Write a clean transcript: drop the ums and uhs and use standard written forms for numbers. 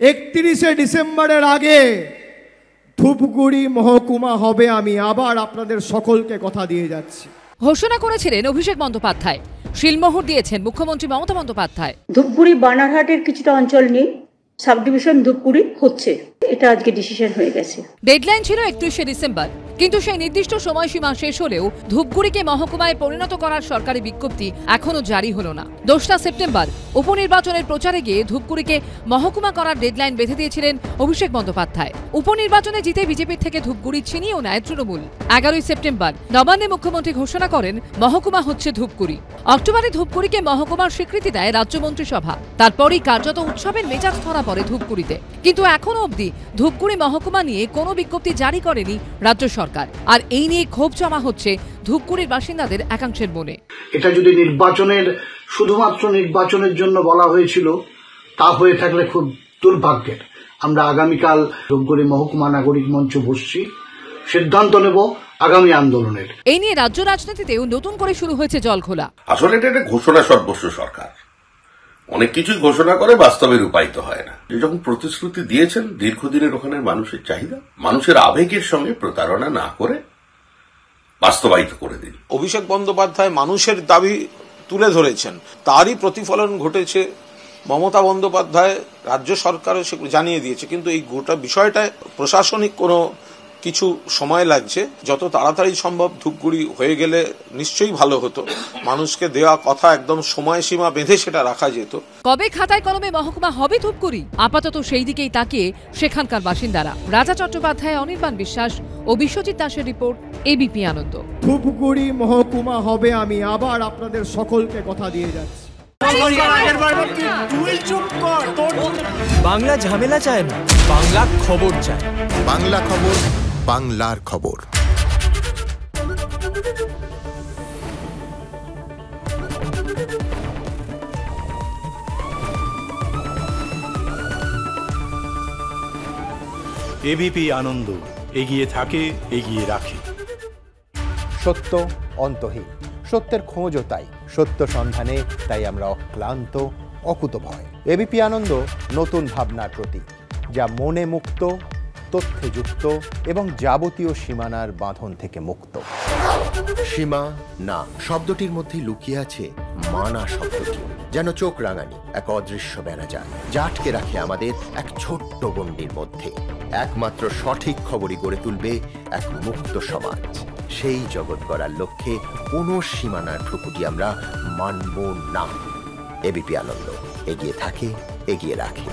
31শে ডিসেম্বরের আগে ধূপগুড়ি মহকুমা হবে, আমি আবার আপনাদের সকলকে কথা দিয়ে যাচ্ছি। ঘোষণা করেছিলেন অভিষেক বন্দ্যোপাধ্যায়, শিলমোহর দিয়েছেন মুখ্যমন্ত্রী মমতা বন্দ্যোপাধ্যায়। ধূপগুড়ি বানারহাটের কিছুটা অঞ্চল নিয়ে সাব ডিভিশন ধূপগুড়ি হচ্ছে, এটা আজকে ডিসিশন হয়ে গেছে। ডেডলাইন ছিল 31শে ডিসেম্বর, কিন্তু সেই নির্দিষ্ট সময়সীমা শেষ হলেও ধূপগুড়িকে মহকুমায় পরিণত করার সরকারি বিজ্ঞপ্তি এখনো জারি হলো না। 2রা সেপ্টেম্বর উপনির্বাচনের প্রচারে গিয়ে ধূপগুড়িকে মহকুমা করার ডেডলাইন বেঁধে দিয়েছিলেন অভিষেক বন্দ্যোপাধ্যায়। উপনির্বাচনে জিতে বিজেপির থেকে ধূপগুড়ি ছিনিয়েও নেয় তৃণমূল। 11ই সেপ্টেম্বর নবান্নে মুখ্যমন্ত্রী ঘোষণা করেন মহকুমা হচ্ছে ধূপগুড়ি। অক্টোবরে ধূপগুড়িকে মহকুমার স্বীকৃতি দেয় রাজ্য মন্ত্রিসভা। তারপরই কার্যত উৎসবের মেজাজ ধরা পড়ে ধূপগুড়িতে। কিন্তু এখনো অবধি ধূপগুড়ি মহকুমা নিয়ে কোনো বিজ্ঞপ্তি জারি করেনি রাজ্য সরকার। আর এই নিয়ে ক্ষোভ জমা হচ্ছে ধূপগুড়ির বাসিন্দাদের একাংশের মনে। এটা যদি শুধুমাত্র নির্বাচনের জন্য বলা হয়েছিল, তা হয়ে থাকলে খুব দুর্ভাগ্যের। আমরা আগামীকাল ধূপগুড়ি মহকুমা নাগরিক মঞ্চ বসছি, সিদ্ধান্ত নেব আগামী আন্দোলনের। এই নিয়ে রাজ্য রাজনীতিতেও নতুন করে শুরু হয়েছে জলঘোলা। আসলে এটা একটা ঘোষণা সর্বস্ব সরকার, অনেক কিছুই ঘোষণা করে, বাস্তবে রূপায়িত হয় না। যখন প্রতিশ্রুতি দিয়েছেন, দীর্ঘদিনের ওখানে মানুষের চাহিদা, মানুষের আবেগের সঙ্গে প্রতারণা না করে বাস্তবায়িত করে দিন। অভিষেক বন্দ্যোপাধ্যায় মানুষের দাবি তুলে ধরেছেন, তারই প্রতিফলন ঘটেছে। মমতা বন্দ্যোপাধ্যায় রাজ্য সরকারও সেগুলো জানিয়ে দিয়েছে, কিন্তু এই গোটা বিষয়টায় প্রশাসনিক কোনো কিছু সময় লাগছে। যত তাড়াতাড়ি সম্ভব ধূপগুড়ি হয়ে গেলে নিশ্চয়ই ভালো হতো। মানুষকে দেওয়া কথা একদম সময়সীমা বেঁধে সেটা রাখা যেত। কবে খাতায় কলমে মহকুমা হবে ধূপগুড়ি, আপাতত সেই দিকেই তাকিয়ে সেখানকার বাসিন্দারা। রাজা চট্টোপাধ্যায়, অনির্বাণ বিশ্বাস ও বিশ্বজিৎ দাসের রিপোর্ট, এবিপি আনন্দ। ধূপগুড়ি মহকুমা হবে, আমি আবার আপনাদের সকলকে কথা দিয়ে যাচ্ছি। বাংলা ঝামেলা চায় না, বাংলা খবর চায়। বাংলা খবর, বাংলার খবর। এবিপি আনন্দ, এগিয়ে থাকে, এগিয়ে রাখে। সত্য অন্তহীন, সত্যের খোঁজও তাই, সত্য সন্ধানে তাই আমরা অক্লান্ত, অকুতভয়। এবিপি আনন্দ নতুন ভাবনার প্রতীক, যা মনে মুক্ত, তথ্যে যুক্ত এবং যাবতীয় সীমানার বাঁধন থেকে মুক্ত। সীমা না শব্দটির মধ্যে লুকিয়ে আছে মানা শব্দটি, যেন চোখ রাঙানি এক অদৃশ্য বেড়াজাল, যা আটকে রাখে আমাদের এক ছোট্ট গণ্ডির মধ্যে। একমাত্র সঠিক খবরই গড়ে তুলবে এক মুক্ত সমাজ। সেই জগৎ গড়ার লক্ষ্যে কোনো সীমানার ঠুকুটি আমরা মানব না। এবিপি আনন্দ, এগিয়ে থাকে, এগিয়ে রাখে।